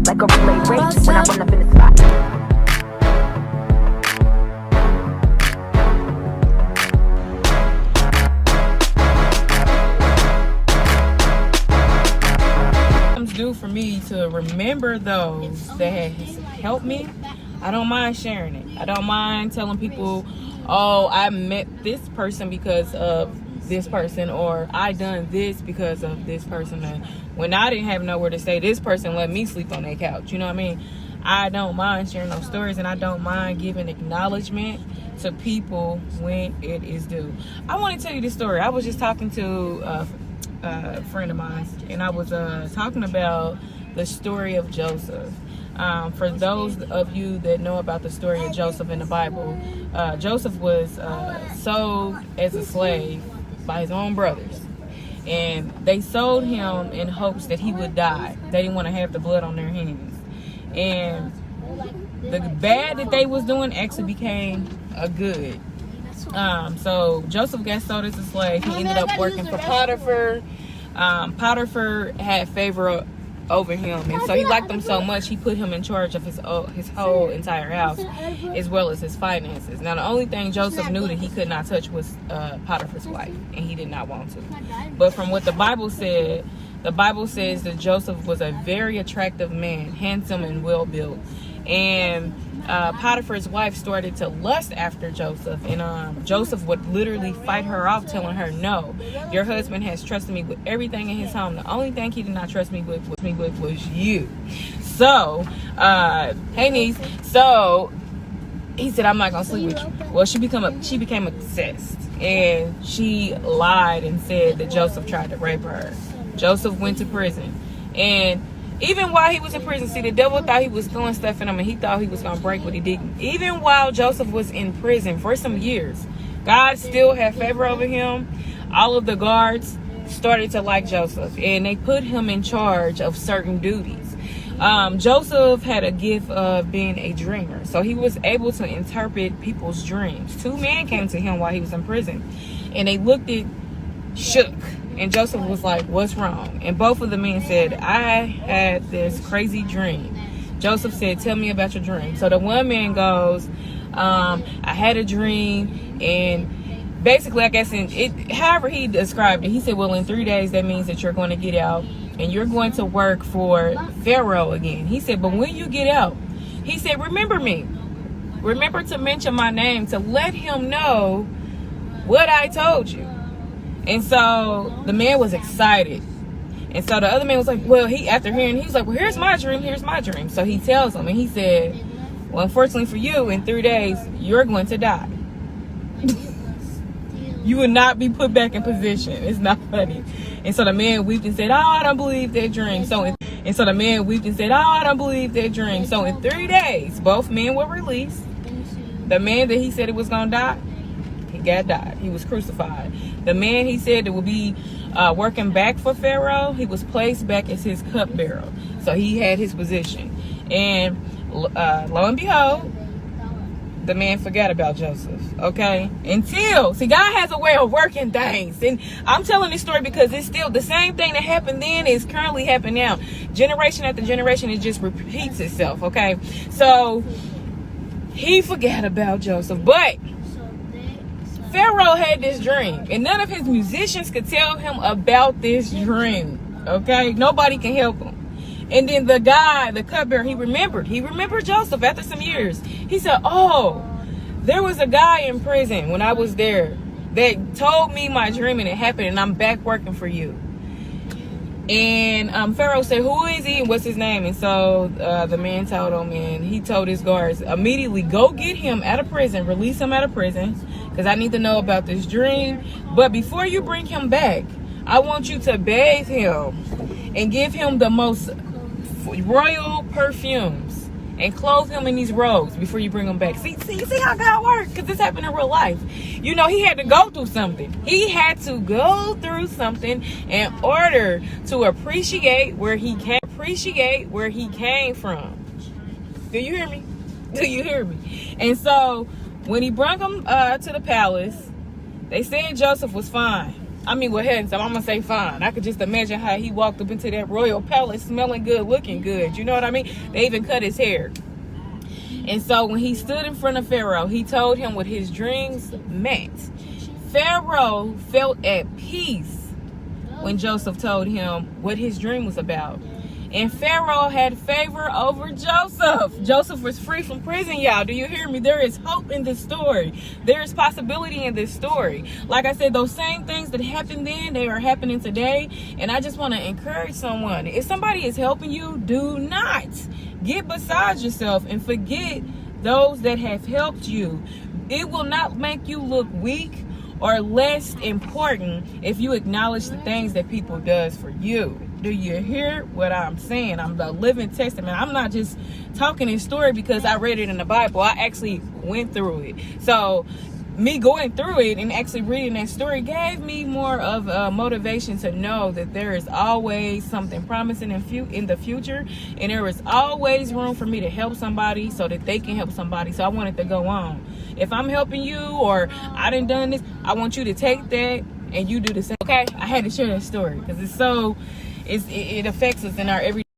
like a relay race when I run up in the spot. Do for me to remember those that has helped me. I don't mind sharing it. I don't mind telling people, oh, I met this person because of this person, or I done this because of this person. And when I didn't have nowhere to stay, this person let me sleep on their couch. You know what I mean? I don't mind sharing those stories, and I don't mind giving acknowledgement to people when it is due. I want to tell you this story. I was just talking to a friend of mine, and I was talking about the story of Joseph. For those of you that know about the story of Joseph in the Bible, Joseph was sold as a slave by his own brothers, and they sold him in hopes that he would die. They didn't want to have the blood on their hands, and the bad that they was doing actually became a good. So Joseph got sold as a slave. He ended up working for Potiphar. Potiphar had favor over him, and so he liked him so much he put him in charge of his whole entire house, as well as his finances. Now, the only thing Joseph knew that he could not touch was Potiphar's wife, and he did not want to. But from what the Bible said, the Bible says that Joseph was a very attractive man, handsome and well built, and Potiphar's wife started to lust after Joseph, and Joseph would literally fight her off, telling her, no, your husband has trusted me with everything in his home. The only thing he did not trust me with was you. So, hey niece. So he said, I'm not gonna sleep with you. Well, she became obsessed, and she lied and said that Joseph tried to rape her. Joseph went to prison, and even while he was in prison, see, the devil thought he was throwing stuff in him, and he thought he was going to break, but he didn't. Even while Joseph was in prison for some years, God still had favor over him. All of the guards started to like Joseph, and they put him in charge of certain duties. Joseph had a gift of being a dreamer, so he was able to interpret people's dreams. 2 men came to him while he was in prison, and they looked at shook. And Joseph was like, what's wrong? And both of the men said, I had this crazy dream. Joseph said, tell me about your dream. So the one man goes, I had a dream, and basically, I guess, however he described it, he said, well, in 3 days, that means that you're going to get out, and you're going to work for Pharaoh again. He said, but when you get out, he said, remember me. Remember to mention my name, to let him know what I told you. And so the man was excited. And so the other man was like, well, after hearing, he was like, well, here's my dream. So he tells him, and he said, well, unfortunately for you, in 3 days, you're going to die. You will not be put back in position. It's not funny. And so the man wept and said, oh, I don't believe that dream. So in 3 days, both men were released. The man that he said it was going to die, he died. He was crucified. The man he said that would be working back for Pharaoh, he was placed back as his cupbearer. So he had his position. And lo and behold, the man forgot about Joseph. Okay? See, God has a way of working things. And I'm telling this story because it's still the same thing that happened then is currently happening now. Generation after generation, it just repeats itself. Okay? So he forgot about Joseph. But Pharaoh had this dream, and none of his musicians could tell him about this dream. Okay, nobody can help him. And then the guy, the cupbearer, he remembered Joseph after some years. He said, oh, there was a guy in prison when I was there that told me my dream, and it happened, and I'm back working for you. And Pharaoh said, who is he and what's his name? And so the man told him, and he told his guards, immediately go get him out of prison, release him out of prison, because I need to know about this dream. But before you bring him back, I want you to bathe him and give him the most royal perfumes and clothe him in these robes before you bring him back. See how God works? Because this happened in real life. You know, he had to go through something. He had to go through something in order to appreciate where he came from. Do you hear me? And so when he brought him to the palace, they said Joseph was fine. I mean, with head and stuff, I'm gonna say fine. I could just imagine how he walked up into that royal palace smelling good, looking good. You know what I mean? They even cut his hair. And so when he stood in front of Pharaoh, he told him what his dreams meant. Pharaoh felt at peace when Joseph told him what his dream was about. And Pharaoh had favor over Joseph. Joseph was free from prison, y'all. Do you hear me? There is hope in this story. There is possibility in this story. Like I said, those same things that happened then, they are happening today. And I just want to encourage someone. If somebody is helping you, do not get beside yourself and forget those that have helped you. It will not make you look weak or less important if you acknowledge the things that people does for you. Do you hear what I'm saying? I'm the living testament. I'm not just talking this story because I read it in the Bible. I actually went through it. So me going through it and actually reading that story gave me more of a motivation to know that there is always something promising in the future, and there is always room for me to help somebody so that they can help somebody. So I wanted to go on. If I'm helping you or I done this, I want you to take that and you do the same. Okay, I had to share that story because it affects us in our everyday.